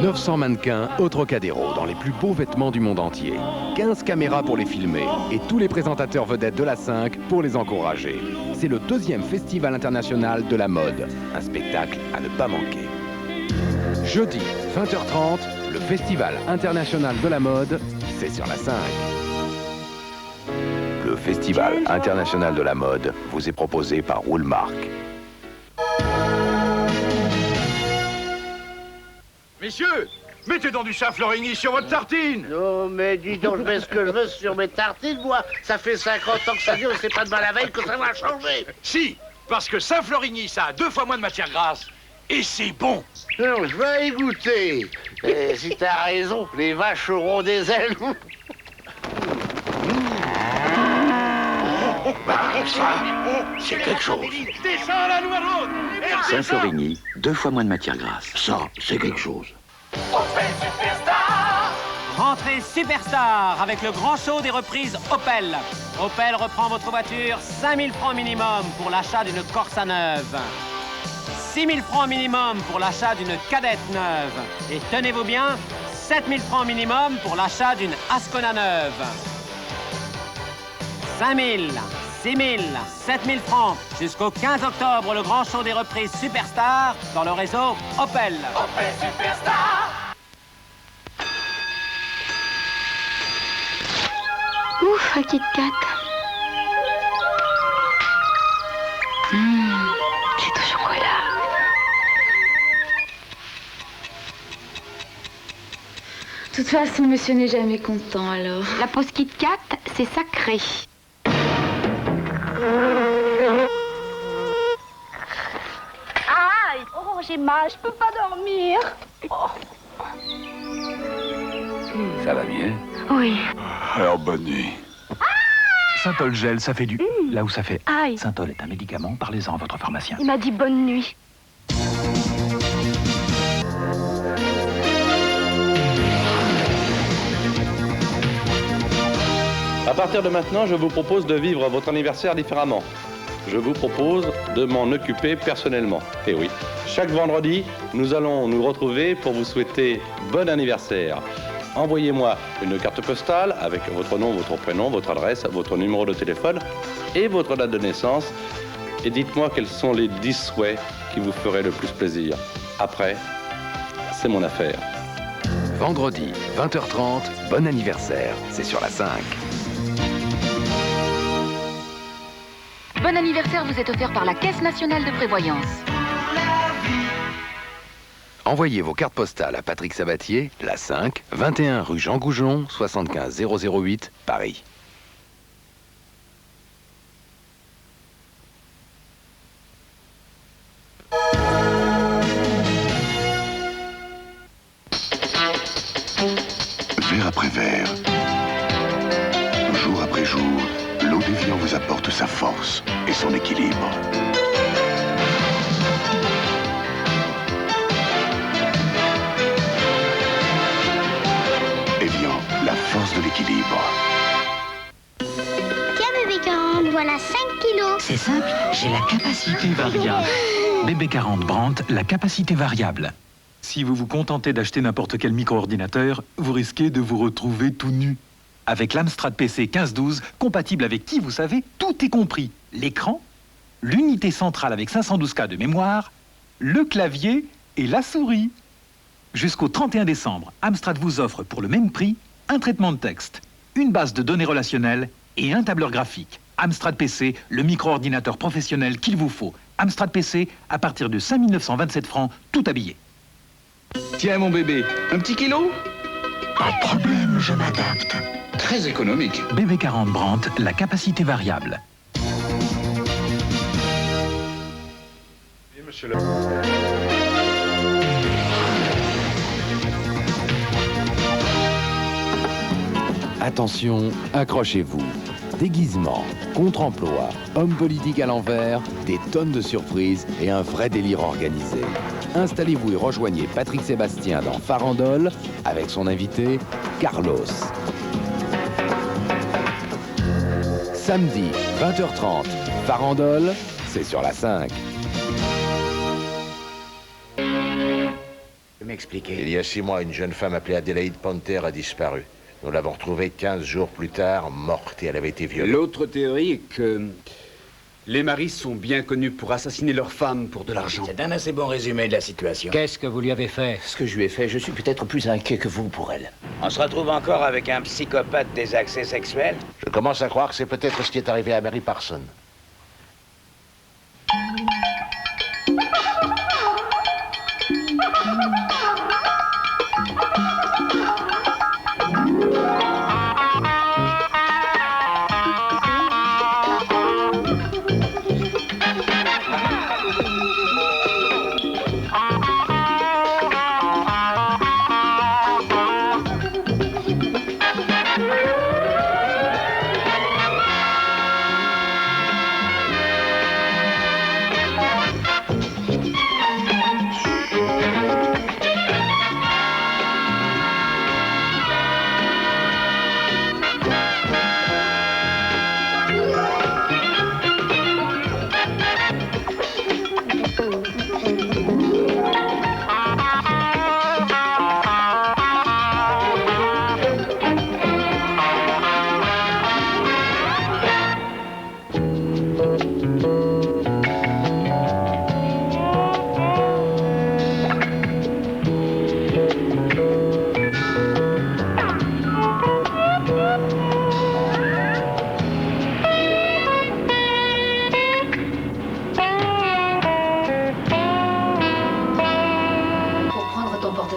900 mannequins au Trocadéro dans les plus beaux vêtements du monde entier. 15 caméras pour les filmer et tous les présentateurs vedettes de la 5 pour les encourager. C'est le 2e Festival international de la mode. Un spectacle à ne pas manquer. Jeudi, 20h30, le Festival international de la mode, c'est sur la 5. Le Festival international de la mode vous est proposé par Woolmark. Messieurs, mettez donc du Saint-Florigny sur votre tartine. Non, mais dis donc, je mets ce que je veux sur mes tartines, moi. Ça fait 50 ans que ça dure et c'est pas demain la veille que ça va changer. Si, parce que Saint-Florigny, ça a 2 fois moins de matière grasse. Et c'est bon. Non, je vais y goûter. Et si t'as raison, les vaches auront des ailes. Bah, ça, c'est quelque chose. Descends la noiraude. Saint-Florigny, 2 fois moins de matière grasse. Ça, c'est quelque chose. Rentrée Superstar avec le grand show des reprises Opel. Opel reprend votre voiture 5000 francs minimum pour l'achat d'une Corsa neuve. 6000 francs minimum pour l'achat d'une Cadette neuve. Et tenez-vous bien, 7000 francs minimum pour l'achat d'une Ascona neuve. 5000, 6000, 7000 francs. Jusqu'au 15 octobre, le grand show des reprises Superstar dans le réseau Opel. Opel Superstar. Ouf, un Kit Kat. C'est au chocolat. De toute façon, monsieur n'est jamais content, alors. La pause Kit Kat, c'est sacré. Aïe! Oh, j'ai mal, je peux pas dormir. Oh. Ça va mieux? Oui. Alors, bonne nuit. Synthol gel, ça fait du... Là où ça fait... Aïe. Synthol est un médicament, parlez-en à votre pharmacien. Il m'a dit bonne nuit. À partir de maintenant, je vous propose de vivre votre anniversaire différemment. Je vous propose de m'en occuper personnellement. Et oui, chaque vendredi, nous allons nous retrouver pour vous souhaiter bon anniversaire. Envoyez-moi une carte postale avec votre nom, votre prénom, votre adresse, votre numéro de téléphone et votre date de naissance. Et dites-moi quels sont les 10 souhaits qui vous feraient le plus plaisir. Après, c'est mon affaire. Vendredi, 20h30, bon anniversaire, c'est sur la 5. Bon anniversaire vous est offert par la Caisse nationale de prévoyance. Envoyez vos cartes postales à Patrick Sabatier, la 5, 21 rue Jean Goujon, 75 008, Paris. Verre après verre, jour après jour, l'eau d'Évian vous apporte sa force et son équilibre. Évian, la force de l'équilibre. Tiens, bébé 40, voilà 5 kilos. C'est simple, j'ai la capacité variable. BB40 Brandt, la capacité variable. Si vous vous contentez d'acheter n'importe quel micro-ordinateur, vous risquez de vous retrouver tout nu. Avec l'Amstrad PC 1512, compatible avec qui, vous savez, tout est compris. L'écran, l'unité centrale avec 512K de mémoire, le clavier et la souris. Jusqu'au 31 décembre, Amstrad vous offre pour le même prix un traitement de texte, une base de données relationnelles et un tableur graphique. Amstrad PC, le micro-ordinateur professionnel qu'il vous faut. Amstrad PC, à partir de 5 927 francs, tout habillé. Tiens, mon bébé, un petit kilo? Pas de problème, je m'adapte. Très économique. BB40 Brandt, la capacité variable. Oui, monsieur le... Attention, accrochez-vous. Déguisement, contre-emploi, homme politique à l'envers, des tonnes de surprises et un vrai délire organisé. Installez-vous et rejoignez Patrick Sébastien dans Farandole avec son invité Carlos. Samedi, 20h30, Farandole, c'est sur la 5. peux m'expliquer? Il y a 6 mois, une jeune femme appelée Adélaïde Panther a disparu. Nous l'avons retrouvée 15 jours plus tard, morte, et elle avait été violée. L'autre théorie est que les maris sont bien connus pour assassiner leurs femmes pour de l'argent. C'est un assez bon résumé de la situation. Qu'est-ce que vous lui avez fait? Ce que je lui ai fait, je suis peut-être plus inquiet que vous pour elle. On se retrouve encore avec un psychopathe des accès sexuels? Je commence à croire que c'est peut-être ce qui est arrivé à Mary Parson.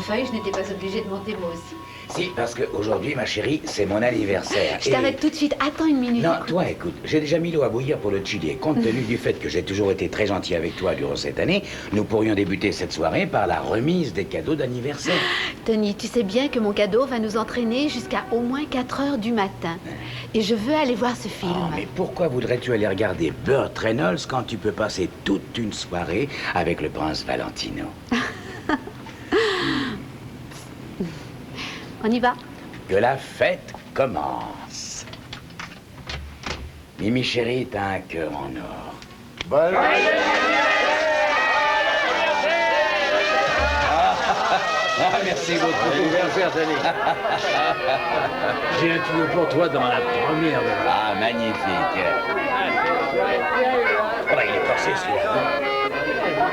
Je n'étais pas obligée de monter moi aussi. Si, parce qu'aujourd'hui, ma chérie, c'est mon anniversaire. Je t'arrête tout de suite. Attends une minute. Non, toi, écoute, j'ai déjà mis l'eau à bouillir pour le chili. Et compte tenu du fait que j'ai toujours été très gentil avec toi durant cette année, nous pourrions débuter cette soirée par la remise des cadeaux d'anniversaire. Tony, tu sais bien que mon cadeau va nous entraîner jusqu'à au moins 4 heures du matin. Et je veux aller voir ce film. Oh, mais pourquoi voudrais-tu aller regarder Burt Reynolds quand tu peux passer toute une soirée avec le prince Valentino? On y va. Que la fête commence. Mimi chérie, t'as un cœur en or. Bonne merci beaucoup. Anniversaire, Tony. J'ai un tuyau pour toi dans la première. Ah, magnifique. Oh, bah, il est passé, celui-là.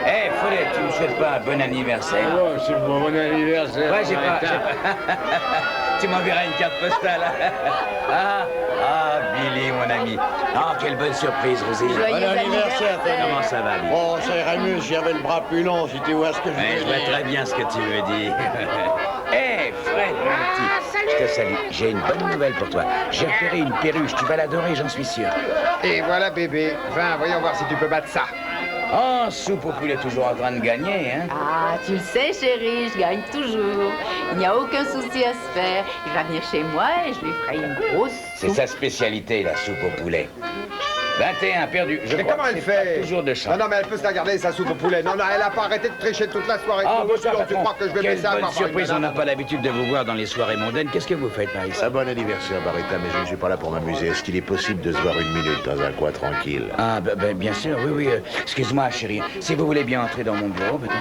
Eh, Follet, tu me souhaites pas un bon anniversaire? Oh, c'est mon anniversaire. Ouais, j'ai pas... Tu m'enverras une carte postale. Billy, mon ami. Oh, quelle bonne surprise, Rosie. Joyeux anniversaire, Tony. Comment ça va, Billy? Oh, ça irait mieux si j'avais le bras plus long, si tu vois ce que je veux dire. Je vois très bien ce que tu veux dire. Hé, Fred, mon petit, je te salue. J'ai une bonne nouvelle pour toi. J'ai repéré une perruche, tu vas l'adorer, j'en suis sûr. Et voilà, bébé. Viens, voyons voir si tu peux battre ça. Oh, Soupe au poulet toujours en train de gagner, hein? Ah, tu le sais, chérie, je gagne toujours. Il n'y a aucun souci à se faire. Il va venir chez moi et je lui ferai une grosse C'est soupe. sa spécialité, la soupe au poulet. 21 perdu. Mais comment elle fait? Toujours de chance. Non, mais elle peut se la garder, sa soupe au poulet. Non, elle a pas arrêté de tricher toute la soirée. Ah, bonsoir, tu crois que je vais quelle baisser à bonne voir par une surprise, on banane? n'a pas l'habitude de vous voir dans les soirées mondaines. Qu'est-ce que vous faites par ici? Un bon anniversaire, Barretta, mais je ne suis pas là pour m'amuser. Est-ce qu'il est possible de se voir une minute dans un coin tranquille? Ah, bien sûr, oui. Excuse-moi, chérie. Si vous voulez bien entrer dans mon bureau, peut-être.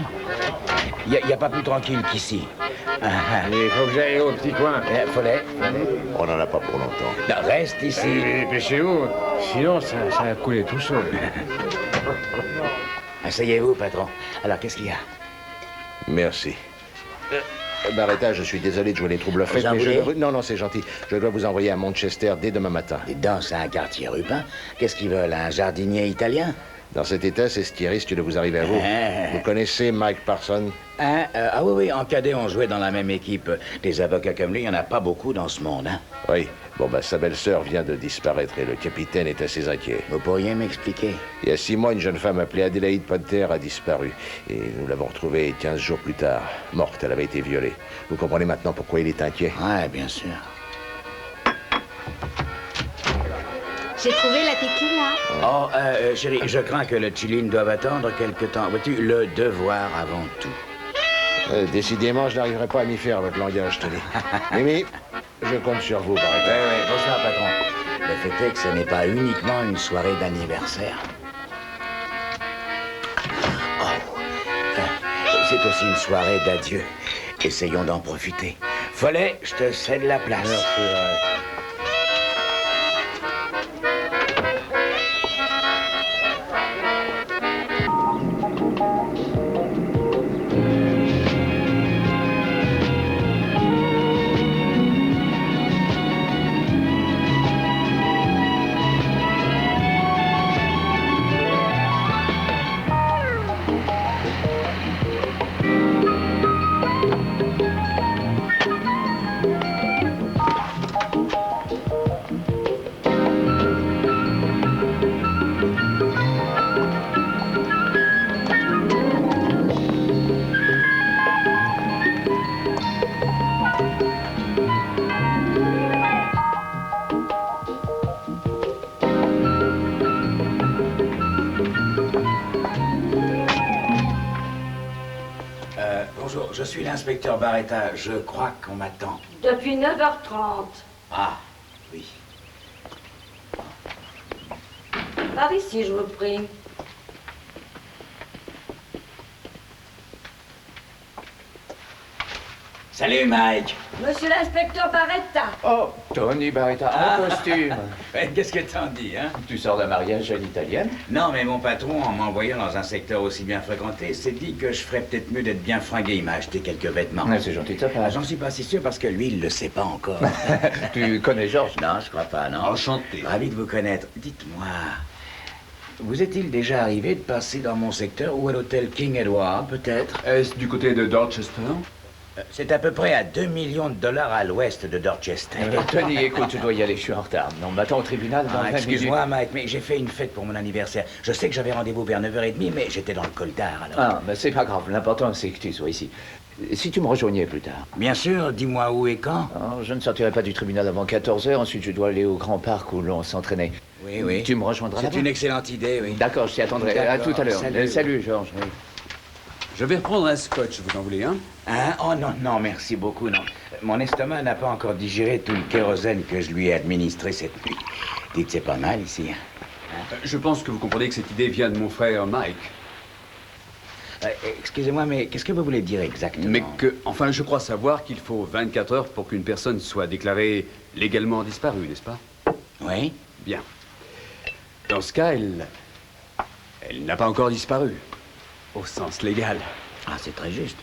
Il n'y a pas plus tranquille qu'ici. Il faut que j'aille au petit coin. Follet. On n'en a pas pour longtemps. Non, reste ici. Dépêchez-vous, sinon ça va couler tout seul. Asseyez-vous, patron. Alors, qu'est-ce qu'il y a? Merci. Barretta, je suis désolé de jouer les troubles faits, Vous en mais voulez? Non, c'est gentil. Je dois vous envoyer à Manchester dès demain matin. Et dans un quartier urbain, qu'est-ce qu'ils veulent? Un jardinier italien? Dans cet état, c'est ce qui risque de vous arriver à vous. Vous connaissez Mike Parson? Ah oui, en cadet, on jouait dans la même équipe. Des avocats comme lui, il n'y en a pas beaucoup dans ce monde, hein? Oui. Bon, sa belle-sœur vient de disparaître et le capitaine est assez inquiet. Vous pourriez m'expliquer? Il y a 6 mois, une jeune femme appelée Adélaïde Panther a disparu. Et nous l'avons retrouvée 15 jours plus tard. Morte, elle avait été violée. Vous comprenez maintenant pourquoi il est inquiet? Ouais, bien sûr. J'ai trouvé la tequila. Oh, chérie, je crains que le chili doive attendre quelque temps. Vois-tu, le devoir avant tout. Décidément, je n'arriverai pas à m'y faire, votre langage, Tony. Mimi, je compte sur vous, Barretta. Oui, bonsoir, patron. Le fait est que ce n'est pas uniquement une soirée d'anniversaire. c'est aussi une soirée d'adieu. Essayons d'en profiter. Follet, je te cède la place. Merci. Bonjour, je suis l'inspecteur Barretta. Je crois qu'on m'attend. Depuis 9h30. Ah, oui. Par ici, je vous prie. Salut, Mike. Monsieur l'inspecteur Barretta. Oh, Tony Barretta, en costume. Qu'est-ce que t'en dis, hein? Tu sors d'un mariage à l'italienne? Non, mais mon patron, en m'envoyant dans un secteur aussi bien fréquenté, s'est dit que je ferais peut-être mieux d'être bien fringué. Il m'a acheté quelques vêtements. Ouais, c'est gentil de sa part. J'en suis pas si sûr parce que lui, il le sait pas encore. Tu connais Georges? Non, je crois pas, non. Enchanté. Ravi de vous connaître. Dites-moi, vous est-il déjà arrivé de passer dans mon secteur ou à l'hôtel King Edward, peut-être? Est-ce du côté de Dorchester? C'est à peu près à 2 millions de dollars à l'ouest de Dorchester. Tony, écoute, je dois y aller, je suis en retard. On m'attend au tribunal dans 20 minutes. Excuse-moi, Mike, mais j'ai fait une fête pour mon anniversaire. Je sais que j'avais rendez-vous vers 9h30, mais j'étais dans le coltard, alors. Ah, ben c'est pas grave. L'important, c'est que tu sois ici. Si tu me rejoignais plus tard. Bien sûr, dis-moi où et quand. Oh, je ne sortirai pas du tribunal avant 14h. Ensuite, je dois aller au grand parc où l'on s'entraînait. Oui, oui. Tu me rejoindras là-bas. C'est une excellente idée, oui. D'accord, je t'y attendrai. À tout à l'heure. Salut Georges. Oui. Je vais reprendre un scotch, vous en voulez un? Hein? Oh non, non, merci beaucoup, non. Mon estomac n'a pas encore digéré tout le kérosène que je lui ai administré cette nuit. Dites, c'est pas mal ici. Hein? Je pense que vous comprenez que cette idée vient de mon frère Mike. Excusez-moi, mais qu'est-ce que vous voulez dire exactement? Mais que, enfin, je crois savoir qu'il faut 24 heures pour qu'une personne soit déclarée légalement disparue, n'est-ce pas? Oui. Bien. Dans ce cas, elle n'a pas encore disparu. Au sens légal. Ah, c'est très juste.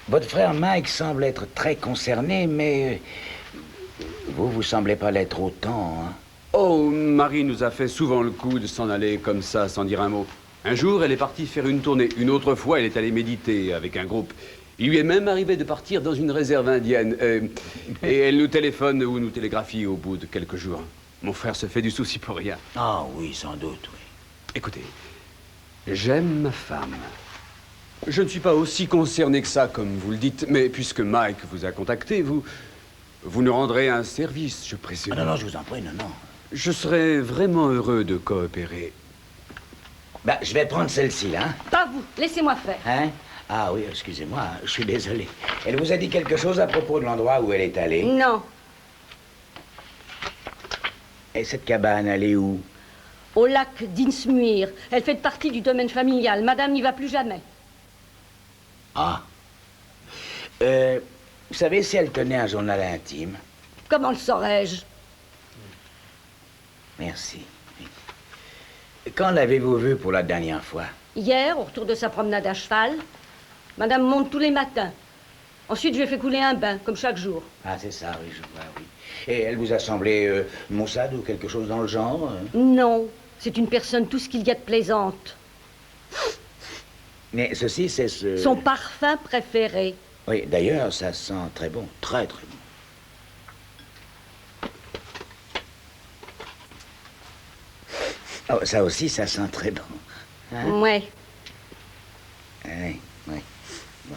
Votre frère Mike semble être très concerné, mais vous semblez pas l'être autant, hein? Oh, Marie nous a fait souvent le coup de s'en aller comme ça, sans dire un mot. Un jour, elle est partie faire une tournée. Une autre fois, elle est allée méditer avec un groupe. Il lui est même arrivé de partir dans une réserve indienne. Et elle nous téléphone ou nous télégraphie au bout de quelques jours. Mon frère se fait du souci pour rien. Ah oui, sans doute, oui. Écoutez, j'aime ma femme. Je ne suis pas aussi concerné que ça, comme vous le dites, mais puisque Mike vous a contacté, vous nous rendrez un service, je présume. Ah non, non, je vous en prie, non, non. Je serais vraiment heureux de coopérer. Bah, je vais prendre celle-ci, là. Pas vous, laissez-moi faire. Hein? Ah oui, excusez-moi, je suis désolé. Elle vous a dit quelque chose à propos de l'endroit où elle est allée? Non. Et cette cabane, elle est où? Au lac d'Innsmuir. Elle fait partie du domaine familial. Madame n'y va plus jamais. Ah. Vous savez si elle tenait un journal intime? Comment le saurais-je? Merci. Quand l'avez-vous vue pour la dernière fois? Hier, au retour de sa promenade à cheval. Madame monte tous les matins. Ensuite, je lui ai fait couler un bain, comme chaque jour. Ah, c'est ça, oui, je vois, oui. Et elle vous a semblé maussade ou quelque chose dans le genre? Non. C'est une personne tout ce qu'il y a de plaisante. Mais ceci, c'est ce... Son parfum préféré. Oui, d'ailleurs, ça sent très bon. Très, très bon. Oh, ça aussi, ça sent très bon. Hein? Ouais. Oui, oui. Bon.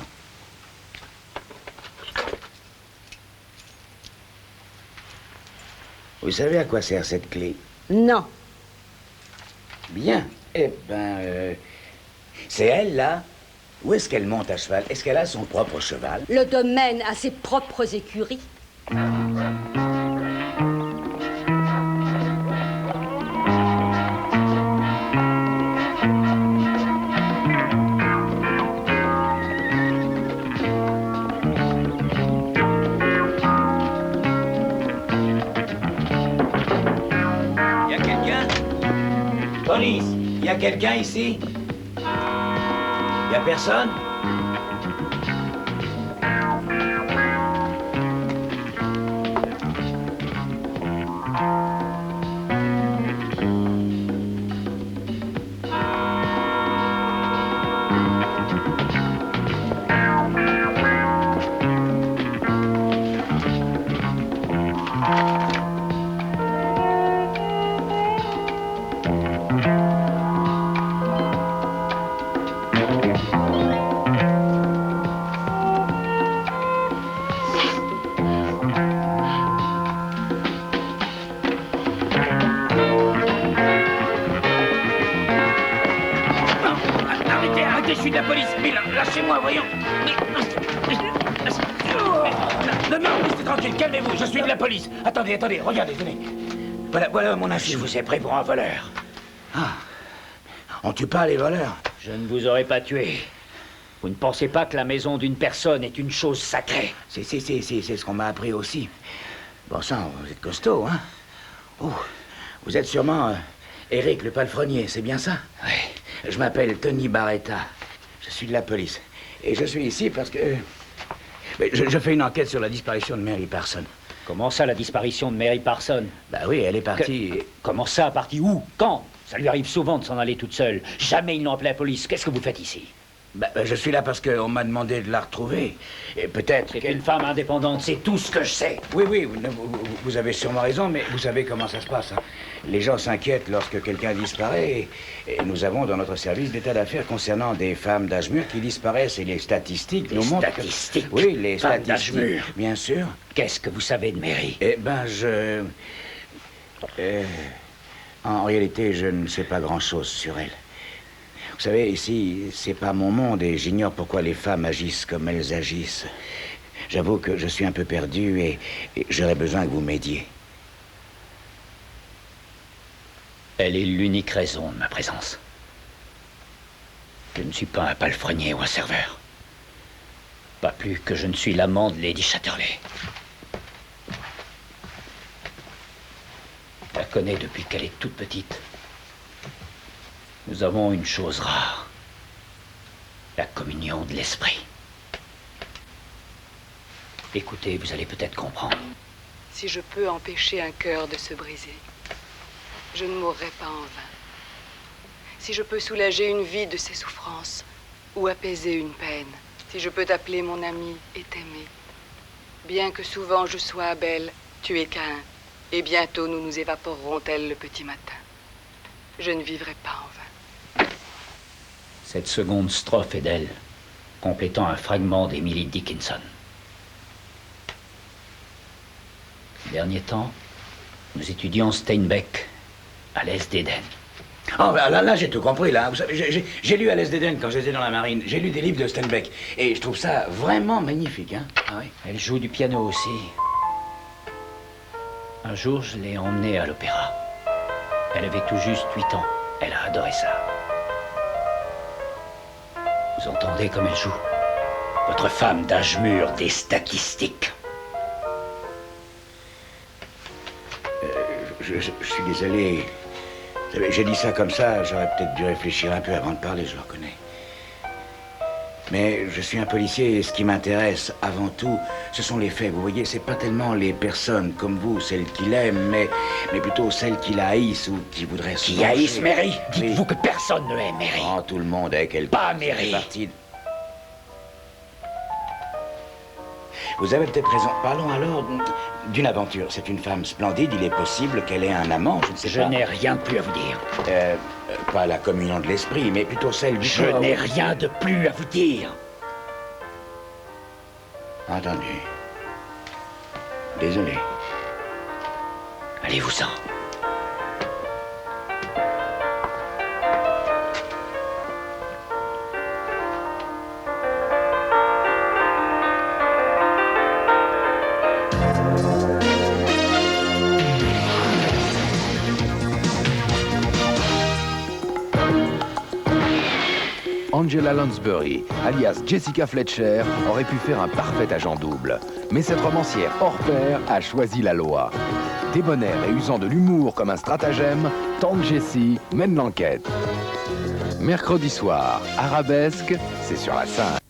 Vous savez à quoi sert cette clé? Non. Bien. Eh ben, c'est elle, là? Où est-ce qu'elle monte à cheval? Est-ce qu'elle a son propre cheval? Le domaine a ses propres écuries. quelqu'un ici? Y a personne? Arrêtez, je suis de la police. Mais lâchez-moi, voyons. Non, restez tranquille, calmez-vous, je suis de la police. Attendez, regardez, tenez. Voilà mon insigne. Je vous ai pris pour un voleur. Ah. On tue pas les voleurs. Je ne vous aurais pas tué. Vous ne pensez pas que la maison d'une personne est une chose sacrée? C'est ce qu'on m'a appris aussi. Bon sang, vous êtes costaud, hein? Oh, vous êtes sûrement Éric le palefrenier, c'est bien ça? Oui. Je m'appelle Tony Barretta. Je suis de la police. Et je suis ici parce que... Je fais une enquête sur la disparition de Mary Parson. Comment ça, la disparition de Mary Parson? Bah oui, elle est partie... Comment ça, partie où? Quand? Ça lui arrive souvent de s'en aller toute seule. Jamais ils n'ont appelé la police. Qu'est-ce que vous faites ici? Je suis là parce qu'on m'a demandé de la retrouver. Et peut-être... C'est une femme indépendante, c'est tout ce que je sais. Oui, vous avez sûrement raison, mais vous savez comment ça se passe. Hein. Les gens s'inquiètent lorsque quelqu'un disparaît. Et nous avons dans notre service des tas d'affaires concernant des femmes d'Ashmur qui disparaissent. Et les statistiques nous montrent... Statistiques? Oui, les femmes statistiques, d'Ashmur. Bien sûr. Qu'est-ce que vous savez de Mary? En réalité, je ne sais pas grand-chose sur elle. Vous savez, ici, c'est pas mon monde et j'ignore pourquoi les femmes agissent comme elles agissent. J'avoue que je suis un peu perdu et j'aurais besoin que vous m'aidiez. Elle est l'unique raison de ma présence. Je ne suis pas un palefrenier ou un serveur. Pas plus que je ne suis l'amant de Lady Chatterley. Je la connais depuis qu'elle est toute petite. Nous avons une chose rare. La communion de l'esprit. Écoutez, vous allez peut-être comprendre. Si je peux empêcher un cœur de se briser, je ne mourrai pas en vain. Si je peux soulager une vie de ses souffrances ou apaiser une peine, si je peux t'appeler mon ami et t'aimer, bien que souvent je sois Abel, tu es Caïn, et bientôt nous nous évaporerons tel le petit matin. Je ne vivrai pas en vain. Cette seconde strophe est d'elle, complétant un fragment d'Emily Dickinson. Ces derniers temps, nous étudions Steinbeck à l'Est d'Éden. Oh, là, j'ai tout compris, là. Vous savez, j'ai lu à l'Est d'Éden quand j'étais dans la marine. J'ai lu des livres de Steinbeck. Et je trouve ça vraiment magnifique, hein. Ah oui? Elle joue du piano aussi. Un jour, je l'ai emmenée à l'opéra. Elle avait tout juste 8 ans. Elle a adoré ça. Vous entendez comme elle joue? Votre femme d'Ashmur des statistiques. Je suis désolé. Vous savez, j'ai dit ça comme ça, j'aurais peut-être dû réfléchir un peu avant de parler, je le reconnais. Mais je suis un policier et ce qui m'intéresse avant tout, ce sont les faits. Vous voyez, c'est pas tellement les personnes comme vous, celles qui l'aiment, mais plutôt celles qui la haïssent ou qui voudraient se Qui venger. haïssent Mary? Dites-vous que personne ne hait Mary. Oh, tout le monde hait quelqu'un. Pas Mary. Vous avez peut-être raison. Parlons alors d'une aventure. C'est une femme splendide. Il est possible qu'elle ait un amant, je ne sais pas. Je n'ai rien de plus à vous dire. Pas la communion de l'esprit, mais plutôt celle du corps. Je n'ai rien de plus à vous dire. Entendu. Désolé. Allez-vous-en. Angela Lansbury, alias Jessica Fletcher, aurait pu faire un parfait agent double. Mais cette romancière hors pair a choisi la loi. Débonnaire et usant de l'humour comme un stratagème, Tante Jessie mène l'enquête. Mercredi soir, Arabesque, c'est sur la 5.